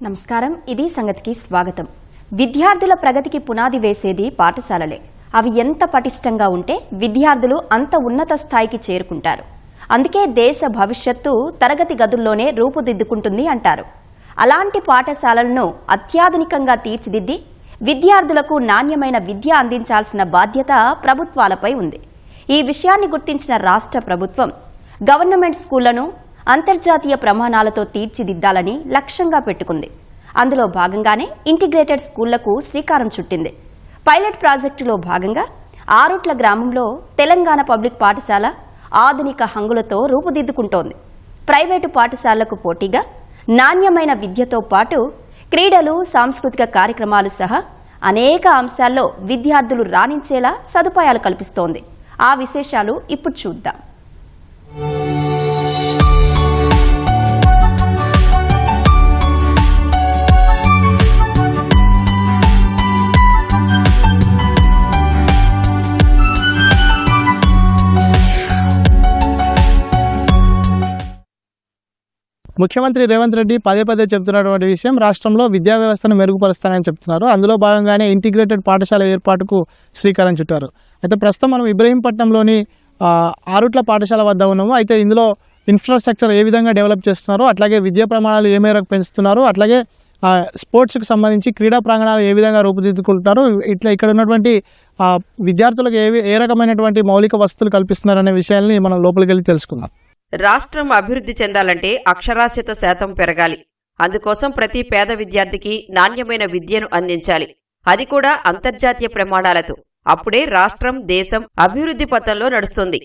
నమస్కారం. ఇది సంగతికి స్వాగతం. విద్యార్థుల ప్రగతికి పునాది వేసేది పాఠశాలలే. అవి ఎంత పటిష్టంగా ఉంటే విద్యార్థులు అంత ఉన్నత స్థాయికి చేరుకుంటారు. అందుకే దేశ భవిష్యత్తు తరగతి గదుల్లోనే రూపుదిద్దుకుంటుంది అంటారు. అలాంటి పాఠశాలలను అత్యాధునికంగా తీర్చిదిద్ది విద్యార్థులకు నాణ్యమైన విద్య అందించాల్సిన బాధ్యత ప్రభుత్వాలపై ఉంది. ఈ విషయాన్ని గుర్తించిన రాష్ట్ర ప్రభుత్వం గవర్నమెంట్ స్కూళ్లను అంతర్జాతీయ ప్రమాణాలతో తీర్చిదిద్దాలని లక్ష్యంగా పెట్టుకుంది. అందులో భాగంగానే ఇంటిగ్రేటెడ్ స్కూళ్లకు శ్రీకారం చుట్టింది. పైలట్ ప్రాజెక్టులో భాగంగా ఆరుట్ల గ్రామంలో తెలంగాణ పబ్లిక్ పాఠశాల ఆధునిక హంగులతో రూపుదిద్దుకుంటోంది. ప్రైవేటు పాఠశాలలకు పోటీగా నాణ్యమైన విద్యతో పాటు క్రీడలు, సాంస్కృతిక కార్యక్రమాలు సహా అనేక అంశాల్లో విద్యార్థులు రాణించేలా సదుపాయాలు కల్పిస్తోంది. ఆ విశేషాలు ఇప్పుడు చూద్దాం. ముఖ్యమంత్రి రేవంత్ రెడ్డి పదే చెబుతున్నటువంటి విషయం, రాష్ట్రంలో విద్యా వ్యవస్థను మెరుగుపరుస్తానని చెప్తున్నారు. అందులో భాగంగానే ఇంటిగ్రేటెడ్ పాఠశాల ఏర్పాటుకు శ్రీకారం చుట్టారు. అయితే ప్రస్తుతం మనం ఇబ్రహీంపట్నంలోని ఆరుట్ల పాఠశాల వద్ద ఉన్నాము. అయితే ఇందులో ఇన్ఫ్రాస్ట్రక్చర్ ఏ విధంగా డెవలప్ చేస్తున్నారు, అట్లాగే విద్యా ప్రమాణాలు ఏ మేరకు పెంచుతున్నారు, అట్లాగే స్పోర్ట్స్కి సంబంధించి క్రీడా ప్రాంగణాలు ఏ విధంగా రూపుదిద్దుకుంటున్నారు, ఇట్లా ఇక్కడ ఉన్నటువంటి విద్యార్థులకు ఏ రకమైనటువంటి మౌలిక వసతులు కల్పిస్తున్నారనే విషయాల్ని మనం లోపలికి వెళ్ళి తెలుసుకుందాం. రాష్ట్రం అభివృద్ధి చెందాలంటే అక్షరాస్యత శాతం పెరగాలి. అందుకోసం ప్రతి పేద విద్యార్థికి నాణ్యమైన విద్యను అందించాలి. అది కూడా అంతర్జాతీయ ప్రమాణాలతో. అప్పుడే రాష్ట్రం, దేశం అభివృద్ధి పథంలో నడుస్తుంది.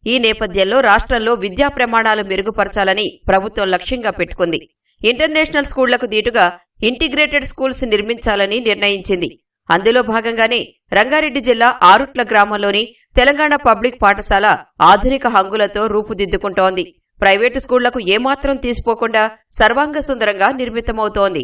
ఈ నేపథ్యంలో రాష్ట్రంలో విద్యా ప్రమాణాలు మెరుగుపరచాలని ప్రభుత్వం లక్ష్యంగా పెట్టుకుంది. ఇంటర్నేషనల్ స్కూళ్లకు దీటుగా ఇంటిగ్రేటెడ్ స్కూల్స్ నిర్మించాలని నిర్ణయించింది. అందులో భాగంగానే రంగారెడ్డి జిల్లా ఆరుట్ల గ్రామంలోని తెలంగాణ పబ్లిక్ పాఠశాల ఆధునిక హంగులతో రూపుదిద్దుకుంటోంది. ప్రైవేటు స్కూళ్లకు ఏమాత్రం తీసిపోకుండా సర్వాంగ సుందరంగా నిర్మితమవుతోంది.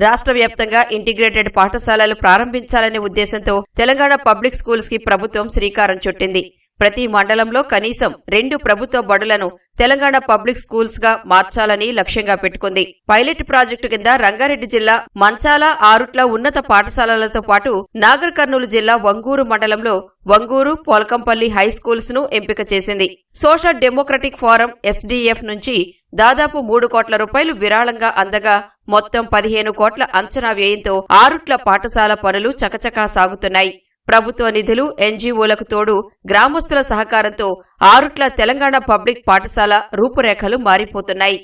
రాష్ట్ర వ్యాప్తంగా ఇంటిగ్రేటెడ్ పాఠశాలలు ప్రారంభించాలనే ఉద్దేశంతో తెలంగాణ పబ్లిక్ స్కూల్స్ కి ప్రభుత్వం శ్రీకారం చుట్టింది. ప్రతి మండలంలో కనీసం 2 ప్రభుత్వ బడులను తెలంగాణ పబ్లిక్ స్కూల్స్ గా మార్చాలని లక్ష్యంగా పెట్టుకుంది. పైలట్ ప్రాజెక్టు కింద రంగారెడ్డి జిల్లా మంచాల, ఆరుట్ల ఉన్నత పాఠశాలలతో పాటు నాగర్ కర్నూలు జిల్లా వంగూరు మండలంలో వంగూరు, పోల్కంపల్లి హై స్కూల్స్ ను ఎంపిక చేసింది. సోషల్ డెమోక్రటిక్ ఫోరం SDF నుంచి దాదాపు 3 కోట్ల రూపాయలు విరాళంగా అందగా మొత్తం 15 కోట్ల అంచనా వ్యయంతో ఆరుట్ల పాఠశాల పనులు చకచకా సాగుతున్నాయి. ప్రభుత్వ నిధులు, NGOలకు తోడు గ్రామస్తుల సహకారంతో ఆరుట్ల తెలంగాణ పబ్లిక్ పాఠశాల రూపురేఖలు మారిపోతున్నాయి.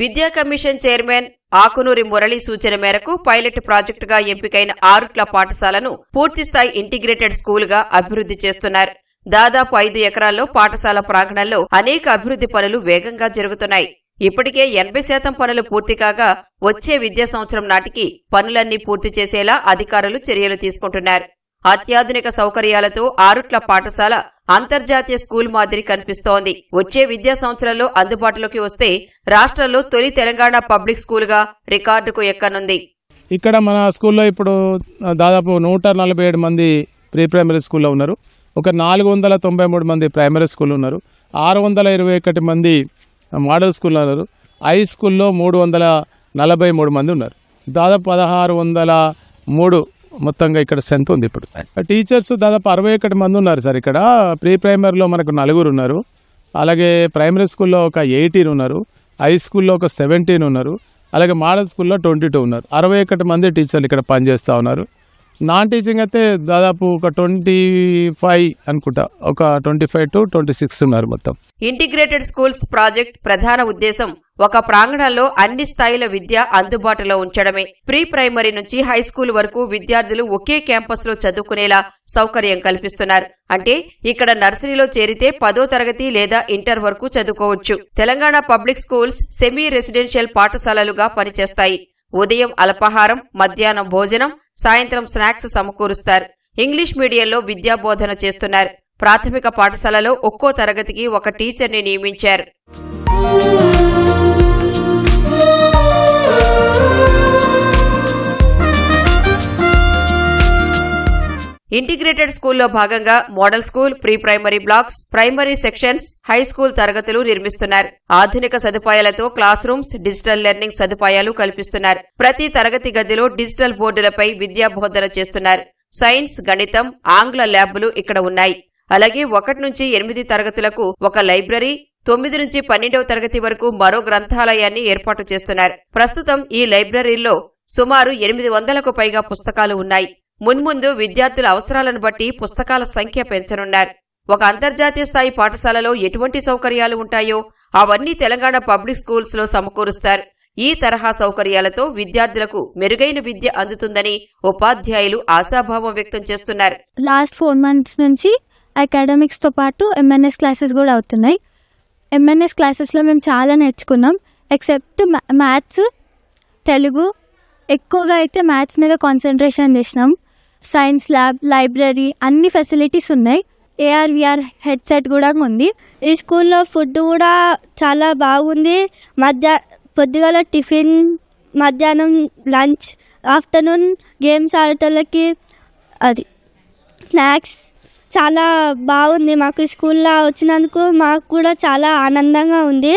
విద్యా కమిషన్ చైర్మన్ ఆకునూరి మురళి సూచన మేరకు పైలట్ ప్రాజెక్టుగా ఎంపికైన ఆరుట్ల పాఠశాలను పూర్తిస్థాయి ఇంటిగ్రేటెడ్ స్కూలుగా అభివృద్ధి చేస్తున్నారు. దాదాపు 5 ఎకరాల్లో పాఠశాల ప్రాంగణంలో అనేక అభివృద్ధి పనులు వేగంగా జరుగుతున్నాయి. ఇప్పటికే 80% పనులు పూర్తి కాగా వచ్చే విద్యా సంవత్సరం నాటికి పనులన్నీ పూర్తి చేసేలా అధికారులు చర్యలు తీసుకుంటున్నారు. అత్యాధునిక సౌకర్యాలతో ఆరుట్ల పాఠశాల అంతర్జాతీయ స్కూల్ మాదిరి కనిపిస్తోంది. వచ్చే విద్యా సంవత్సరంలో అందుబాటులోకి వస్తే రాష్ట్రంలో తొలి తెలంగాణ పబ్లిక్ స్కూల్గా రికార్డుకు ఎక్కనుంది. ఇక్కడ మన స్కూల్లో ఇప్పుడు దాదాపు 147 మంది ప్రీ ప్రైమరీ స్కూల్లో ఉన్నారు. ఒక 493 మంది ప్రైమరీ స్కూల్ ఉన్నారు. 621 మంది మోడల్ స్కూల్లో ఉన్నారు. హై స్కూల్లో 343 మంది ఉన్నారు. దాదాపు 1603 మొత్తంగా ఇక్కడ స్ట్రెంత్ ఉంది. ఇప్పుడు టీచర్స్ దాదాపు 61 మంది ఉన్నారు సార్. ఇక్కడ ప్రీ ప్రైమరీలో మనకు 4 ఉన్నారు. అలాగే ప్రైమరీ స్కూల్లో ఒక 18 ఉన్నారు. హై స్కూల్లో ఒక 17 ఉన్నారు. అలాగే మోడల్ స్కూల్లో 22 ఉన్నారు. 61 మంది టీచర్లు ఇక్కడ పనిచేస్తూ ఉన్నారు. నాన్ టీచింగ్ అయితే దాదాపు ఒక 25 అనుకుంటా, ఒక 25 to 26 ఉన్నారు మొత్తం. ఇంటిగ్రేటెడ్ స్కూల్స్ ప్రాజెక్ట్ ప్రధాన ఉద్దేశం ఒక ప్రాంగణంలో అన్ని స్థాయిల విద్య అందుబాటులో ఉంచడమే. ప్రీ ప్రైమరీ నుంచి హై స్కూల్ వరకు విద్యార్థులు ఒకే క్యాంపస్ లో చదువుకునేలా సౌకర్యం కల్పిస్తున్నారు. అంటే ఇక్కడ నర్సరీలో చేరితే 10వ తరగతి లేదా ఇంటర్ వరకు చదువుకోవచ్చు. Telangana public schools semi residential పాఠశాలలుగా పనిచేస్తాయి. ఉదయం అల్పాహారం, మధ్యాహ్నం భోజనం, సాయంత్రం స్నాక్స్ సమకూరుస్తారు. ఇంగ్లీష్ మీడియంలో విద్యాబోధన చేస్తున్నారు. ప్రాథమిక పాఠశాలలో ఒక్కో తరగతికి ఒక టీచర్ని నియమించారు. ఇంటిగ్రేటెడ్ స్కూల్లో భాగంగా model school, pre primary blocks, primary sections, high school తరగతులు నిర్మిస్తున్నారు. ఆధునిక సదుపాయాలతో క్లాస్ రూమ్స్, డిజిటల్ లెర్నింగ్ సదుపాయాలు కల్పిస్తున్నారు. ప్రతి తరగతి గదిలో డిజిటల్ బోర్డులపై విద్యా బోధన చేస్తున్నారు. సైన్స్, గణితం, ఆంగ్ల ల్యాబ్లు ఇక్కడ ఉన్నాయి. అలాగే 1 నుంచి 8 తరగతులకు ఒక లైబ్రరీ, 9 నుంచి 12వ తరగతి వరకు మరో గ్రంథాలయాన్ని ఏర్పాటు చేస్తున్నారు. ప్రస్తుతం ఈ లైబ్రరీలో సుమారు 800కు పైగా పుస్తకాలు ఉన్నాయి. మున్ముందు విద్యార్థుల అవసరాలను బట్టి పుస్తకాల సంఖ్య పెంచనున్నారు. ఒక అంతర్జాతీయ స్థాయి పాఠశాలలో ఎటువంటి సౌకర్యాలు ఉంటాయో అవన్నీ తెలంగాణ పబ్లిక్ స్కూల్స్ లో సమకూరుస్తారు. ఈ తరహా సౌకర్యాలతో విద్యార్థులకు మెరుగైన విద్య అందుతుందని ఉపాధ్యాయులు ఆశాభావం వ్యక్తం చేస్తున్నారు. లాస్ట్ 4 months నుంచి అకాడమిక్స్తో పాటు ఎంఎన్ఎస్ క్లాసెస్ కూడా అవుతున్నాయి. ఎంఎన్ఎస్ క్లాసెస్లో మేము చాలా నేర్చుకున్నాం. Except maths, Telugu. ఎక్కువగా అయితే మ్యాథ్స్ మీద కాన్సన్ట్రేషన్ చేసినాం. సైన్స్ ల్యాబ్, లైబ్రరీ అన్ని ఫెసిలిటీస్ ఉన్నాయి. AR/VR హెడ్సెట్ కూడా ఉంది. ఈ స్కూల్లో ఫుడ్ కూడా చాలా బాగుంది. పొద్దుగాల టిఫిన్, మధ్యాహ్నం లంచ్, ఆఫ్టర్నూన్ గేమ్స్ ఆడటోళ్ళకి అది స్నాక్స్ చాలా బాగుంది. మాకు ఈ స్కూల్లో వచ్చినందుకు మాకు కూడా చాలా ఆనందంగా ఉంది.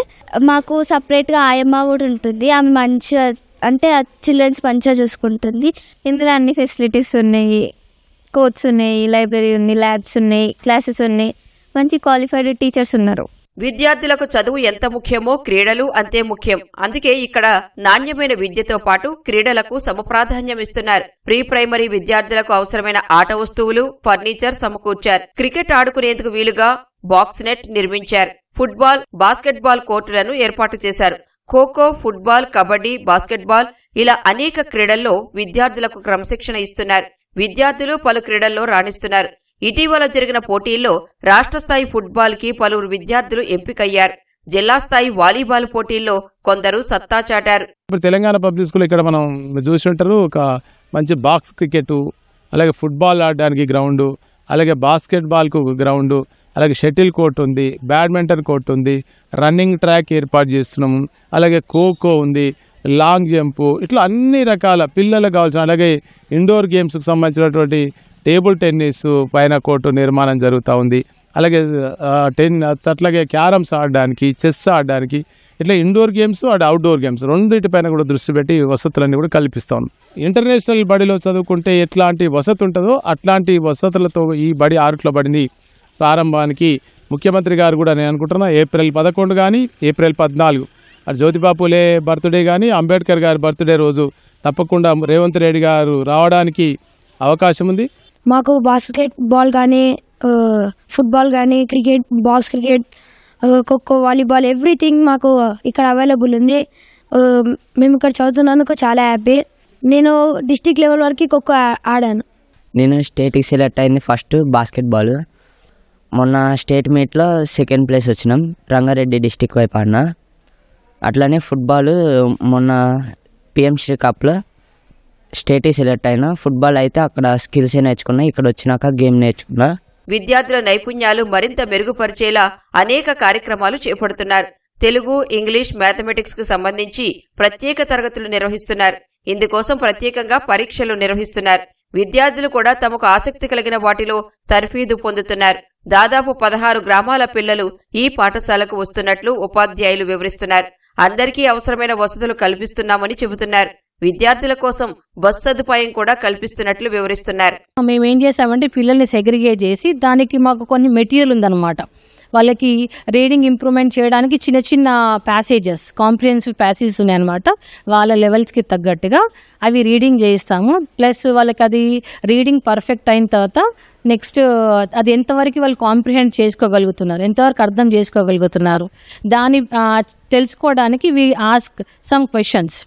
మాకు సపరేట్గా ఆయమ్మ కూడా ఉంటుంది. ఆమె మంచిగా అంటే చిల్డ్రన్స్ మంచిగా చూసుకుంటుంది. ఇందులో అన్ని ఫెసిలిటీస్ ఉన్నాయి. కోచ్స్ ఉన్నాయి, లైబ్రరీ ఉంది, ల్యాబ్స్ ఉన్నాయి, క్లాసెస్ ఉన్నాయి, మంచి క్వాలిఫైడ్ టీచర్స్ ఉన్నారు. విద్యార్థులకు చదువు ఎంత ముఖ్యమో క్రీడలు అంతే ముఖ్యం. అందుకే ఇక్కడ నాణ్యమైన విద్యతో పాటు క్రీడలకు సమప్రాధాన్యం ఇస్తున్నారు. ప్రీ ప్రైమరీ విద్యార్థులకు అవసరమైన ఆట వస్తువులు, ఫర్నిచర్ సమకూర్చారు. క్రికెట్ ఆడుకునేందుకు వీలుగా బాక్స్ నెట్ నిర్మించారు. ఫుట్బాల్, బాస్కెట్బాల్ కోర్టులను ఏర్పాటు చేశారు. ఖోఖో, ఫుట్బాల్, కబడ్డీ, బాస్కెట్బాల్ ఇలా అనేక క్రీడల్లో విద్యార్థులకు క్రమశిక్షణ ఇస్తున్నారు. విద్యార్థులు పలు క్రీడల్లో రాణిస్తున్నారు. ఇటీవల జరిగిన పోటీల్లో రాష్ట్ర స్థాయి ఫుట్బాల్ కి పలువురు విద్యార్థులు ఎంపికయ్యారు. జిల్లా స్థాయి వాలీబాల్ పోటీల్లో కొందరు సత్తా చాటారు. ఇప్పుడు తెలంగాణ పబ్లిక్ స్కూల్ ఇక్కడ మనం చూసి ఉంటారు. ఒక మంచి బాక్స్ క్రికెట్, అలాగే ఫుట్బాల్ ఆడడానికి గ్రౌండ్, అలాగే బాస్కెట్బాల్కు గ్రౌండ్, అలాగే షటిల్ కోర్ట్ ఉంది, బ్యాడ్మింటన్ కోర్ట్ ఉంది, రన్నింగ్ ట్రాక్ ఏర్పాటు చేస్తున్నాము, అలాగే ఖోఖో ఉంది, లాంగ్ జంపు, ఇట్లా అన్ని రకాల పిల్లలకు కావాల్సిన, అలాగే ఇండోర్ గేమ్స్కి సంబంధించినటువంటి టేబుల్ టెన్నిస్ పైన కోర్టు నిర్మాణం జరుగుతూ ఉంది. అలాగే అట్లాగే క్యారమ్స్ ఆడడానికి, చెస్ ఆడడానికి, ఇట్లా indoor games and outdoor games రెండింటిపైన కూడా దృష్టి పెట్టి వసతులన్నీ కూడా కల్పిస్తూ ఉన్నాం. ఇంటర్నేషనల్ బడిలో చదువుకుంటే ఎట్లాంటి వసతి ఉంటుందో అట్లాంటి వసతులతో ఈ బడి ఆరుట్ల బడిని ప్రారంభానికి ముఖ్యమంత్రి గారు కూడా నేను అనుకుంటున్నా April 11 కానీ April 14 అటు జ్యోతిబాపులే బర్త్డే కానీ అంబేద్కర్ గారి బర్త్డే రోజు తప్పకుండా రేవంత్ రెడ్డి గారు రావడానికి అవకాశం ఉంది. మాకు బాస్కెట్ బాల్ కానీ, ఫుట్బాల్ కానీ, cricket, box cricket, kho kho, volleyball everything మాకు ఇక్కడ అవైలబుల్ ఉంది. మేము ఇక్కడ చదువుతున్నందుకు చాలా హ్యాపీ. నేను డిస్టిక్ లెవెల్ వరకు ఖోఖో ఆడాను. నేను స్టేట్కి సెలెక్ట్ అయింది ఫస్ట్ బాస్కెట్బాల్. మొన్న స్టేట్ మీట్లో 2nd ప్లేస్ వచ్చినాం. రంగారెడ్డి డిస్టిక్ వైపు ఆడినా. అట్లానే ఫుట్బాల్ మొన్న PMC కప్లో స్టేట్కి సెలెక్ట్ అయినా. ఫుట్బాల్ అయితే అక్కడ స్కిల్సే నేర్చుకున్నా, ఇక్కడ వచ్చినాక గేమ్ నేర్చుకున్నా. విద్యార్థుల నైపుణ్యాలు మరింత మెరుగుపరిచేలా అనేక కార్యక్రమాలు చేపడుతున్నారు. తెలుగు, ఇంగ్లీష్, మ్యాథమెటిక్స్ కు సంబంధించి ప్రత్యేక తరగతులు నిర్వహిస్తున్నారు. ఇందుకోసం ప్రత్యేకంగా పరీక్షలు నిర్వహిస్తున్నారు. విద్యార్థులు కూడా తమకు ఆసక్తి కలిగిన వాటిలో తర్ఫీదు పొందుతున్నారు. దాదాపు 16 గ్రామాల పిల్లలు ఈ పాఠశాలకు వస్తున్నట్లు ఉపాధ్యాయులు వివరిస్తున్నారు. అందరికీ అవసరమైన వసతులు కల్పిస్తున్నామని చెబుతున్నారు. విద్యార్థుల కోసం బస్ సదుపాయం కూడా కల్పిస్తున్నట్లు వివరిస్తున్నారు. మేమేం చేసామంటే పిల్లల్ని సెగ్రిగేట్ చేసి దానికి మాకు కొన్ని మెటీరియల్ ఉందన్నమాట. వాళ్ళకి రీడింగ్ ఇంప్రూవ్మెంట్ చేయడానికి చిన్న చిన్న ప్యాసేజెస్, కాంప్రిహెన్సివ్ ప్యాసేజెస్ ఉన్నాయన్నమాట. వాళ్ళ లెవెల్స్కి తగ్గట్టుగా అవి రీడింగ్ చేయిస్తాము. ప్లస్ వాళ్ళకి అది రీడింగ్ పర్ఫెక్ట్ అయిన తర్వాత నెక్స్ట్ అది ఎంతవరకు వాళ్ళు కాంప్రిహెండ్ చేసుకోగలుగుతున్నారు, ఎంతవరకు అర్థం చేసుకోగలుగుతున్నారు, దాన్ని తెలుసుకోవడానికి we ask some questions.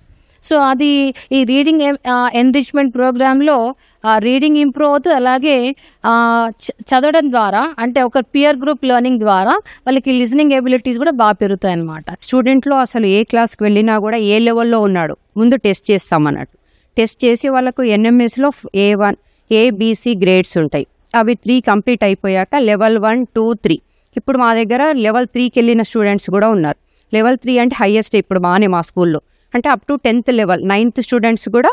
So అది ఈ రీడింగ్ ఎన్రిచ్మెంట్ ప్రోగ్రాంలో రీడింగ్ ఇంప్రూవ్ అవుతుంది. అలాగే చదవడం ద్వారా అంటే ఒక పియర్ గ్రూప్ లెర్నింగ్ ద్వారా వాళ్ళకి లిజనింగ్ ఎబిలిటీస్ కూడా బాగా పెరుగుతాయి అన్నమాట. స్టూడెంట్లో అసలు ఏ క్లాస్కి వెళ్ళినా కూడా ఏ లెవెల్లో ఉన్నాడు ముందు టెస్ట్ చేస్తామన్నట్టు. టెస్ట్ చేసి వాళ్ళకు NMSలో A1, ABC గ్రేడ్స్ ఉంటాయి. అవి 3 కంప్లీట్ అయిపోయాక లెవెల్ 1, 2, 3. ఇప్పుడు మా దగ్గర లెవెల్ 3కి వెళ్ళిన స్టూడెంట్స్ కూడా ఉన్నారు. లెవెల్ 3 అంటే హైయెస్ట్ ఇప్పుడు బాగానే మా స్కూల్లో. అంటే up to 10th level, 9th students కూడా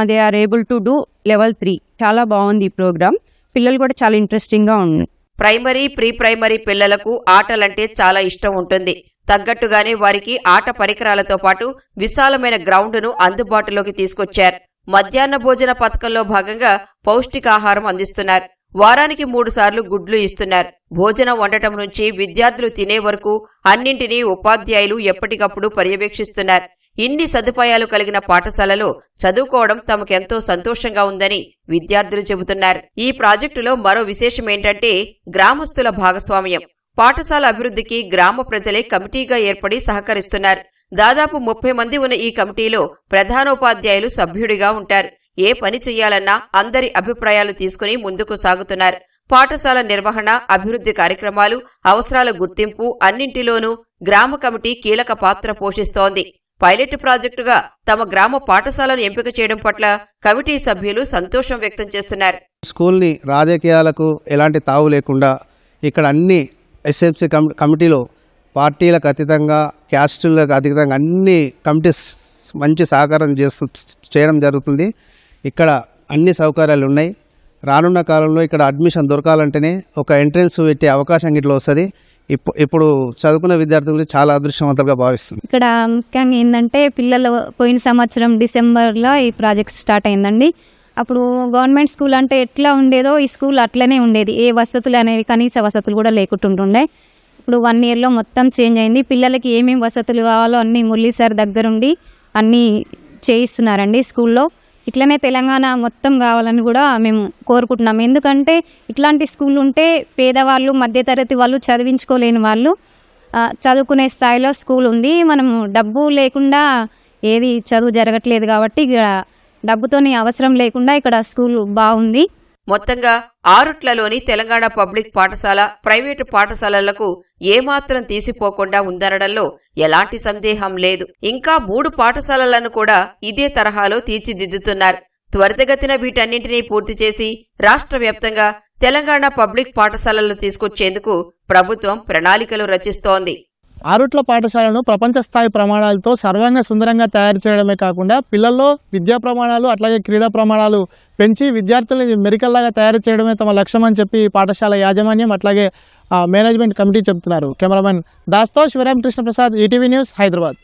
they are able to do level 3. చాలా బాగుంది ఈ ప్రోగ్రామ్. పిల్లలు కూడా చాలా ఇంట్రెస్టింగ్గా ఉంది. ప్రైమరీ, ప్రీ ప్రైమరీ పిల్లలకు ఆటలంటే చాలా ఇష్టం ఉంటుంది. తగ్గట్టుగానే వారికి ఆట పరికరాలతో పాటు విశాలమైన గ్రౌండ్ను అందుబాటులోకి తీసుకొచ్చారు. మధ్యాహ్న భోజన పథకంలో భాగంగా పౌష్టికాహారం అందిస్తున్నారు. వారానికి 3 సార్లు గుడ్లు ఇస్తున్నారు. భోజనం వండటం నుంచి విద్యార్థులు తినే వరకు అన్నింటినీ ఉపాధ్యాయులు ఎప్పటికప్పుడు పర్యవేక్షిస్తున్నారు. ఇన్ని సదుపాయాలు కలిగిన పాఠశాలలో చదువుకోవడం తమకెంతో సంతోషంగా ఉందని విద్యార్థులు చెబుతున్నారు. ఈ ప్రాజెక్టులో మరో విశేషమేంటంటే గ్రామస్తుల భాగస్వామ్యం. పాఠశాల అభివృద్ధికి గ్రామ ప్రజలే కమిటీగా ఏర్పడి సహకరిస్తున్నారు. దాదాపు 30 మంది ఉన్న ఈ కమిటీలో ప్రధానోపాధ్యాయులు సభ్యుడిగా ఉంటారు. ఏ పని చెయ్యాలన్నా అందరి అభిప్రాయాలు తీసుకుని ముందుకు సాగుతున్నారు. పాఠశాల నిర్వహణ, అభివృద్ధి కార్యక్రమాలు, అవసరాల గుర్తింపు అన్నింటిలోనూ గ్రామ కమిటీ కీలక పాత్ర పోషిస్తోంది. పైలట్ ప్రాజెక్టుగా తమ గ్రామ పాఠశాలను ఎంపిక చేయడం పట్ల కమిటీ సభ్యులు సంతోషం వ్యక్తం చేస్తున్నారు. స్కూల్ని రాజకీయాలకు ఎలాంటి తావు లేకుండా ఇక్కడ అన్ని ఎస్ఎంసీ కమిటీలో పార్టీలకు అతీతంగా, క్యాస్టులకు అతీతంగా అన్ని కమిటీస్ మంచి సహకారం చేయడం జరుగుతుంది. ఇక్కడ అన్ని సౌకర్యాలు ఉన్నాయి. రానున్న కాలంలో ఇక్కడ అడ్మిషన్ దొరకాలంటేనే ఒక ఎంట్రన్స్ పెట్టే అవకాశం ఇట్లా వస్తుంది. ఇప్పుడు చదువుకున్న విద్యార్థులు చాలా అదృష్టవంతంగా భావిస్తుంది. ఇక్కడ ముఖ్యంగా ఏంటంటే పిల్లలు పోయిన సంవత్సరం డిసెంబర్లో ఈ ప్రాజెక్ట్ స్టార్ట్ అయిందండి. అప్పుడు గవర్నమెంట్ స్కూల్ అంటే ఎట్లా ఉండేదో ఈ స్కూల్ అట్లనే ఉండేది. ఏ వసతులు అనేవి కనీస వసతులు కూడా లేకుంటుండే. ఇప్పుడు 1 ఇయర్లో మొత్తం చేంజ్ అయింది. పిల్లలకి ఏమేమి వసతులు కావాలో అన్నీ మురళీ సార్ దగ్గరుండి అన్నీ చేయిస్తున్నారండి స్కూల్లో. ఇట్లనే తెలంగాణ మొత్తం కావాలని కూడా మేము కోరుకుంటున్నాం. ఎందుకంటే ఇట్లాంటి స్కూల్ ఉంటే పేదవాళ్ళు, మధ్యతరగతి వాళ్ళు, చదివించుకోలేని వాళ్ళు చదువుకునే స్థాయిలో స్కూల్ ఉంది. మనము డబ్బు లేకుండా ఏది చదువు జరగట్లేదు కాబట్టి ఇక్కడ డబ్బుతోని అవసరం లేకుండా ఇక్కడ స్కూల్ బాగుంది. మొత్తంగా ఆరుట్లలోని తెలంగాణ పబ్లిక్ పాఠశాల ప్రైవేటు పాఠశాలలకు ఏమాత్రం తీసిపోకుండా ఉందనడంలో ఎలాంటి సందేహం లేదు. ఇంకా 3 పాఠశాలలను కూడా ఇదే తరహాలో తీర్చిదిద్దుతున్నారు. త్వరితగతిన వీటన్నింటినీ పూర్తి చేసి రాష్ట్ర వ్యాప్తంగా తెలంగాణ పబ్లిక్ పాఠశాలలు తీసుకొచ్చేందుకు ప్రభుత్వం ప్రణాళికలు రచిస్తోంది. ఆరుట్ల పాఠశాలను ప్రపంచ స్థాయి ప్రమాణాలతో సర్వాంగ సుందరంగా తయారు చేయడమే కాకుండా పిల్లల్లో విద్యా ప్రమాణాలు అట్లాగే క్రీడా ప్రమాణాలు పెంచి విద్యార్థులని మెరికల్లాగా తయారు చేయడమే తమ లక్ష్యం అని చెప్పి పాఠశాల యాజమాన్యం అట్లాగే మేనేజ్మెంట్ కమిటీ చెబుతున్నారు. కెమెరామెన్ దాస్తో శివరామకృష్ణ ప్రసాద్, ఈటీవీ న్యూస్, హైదరాబాద్.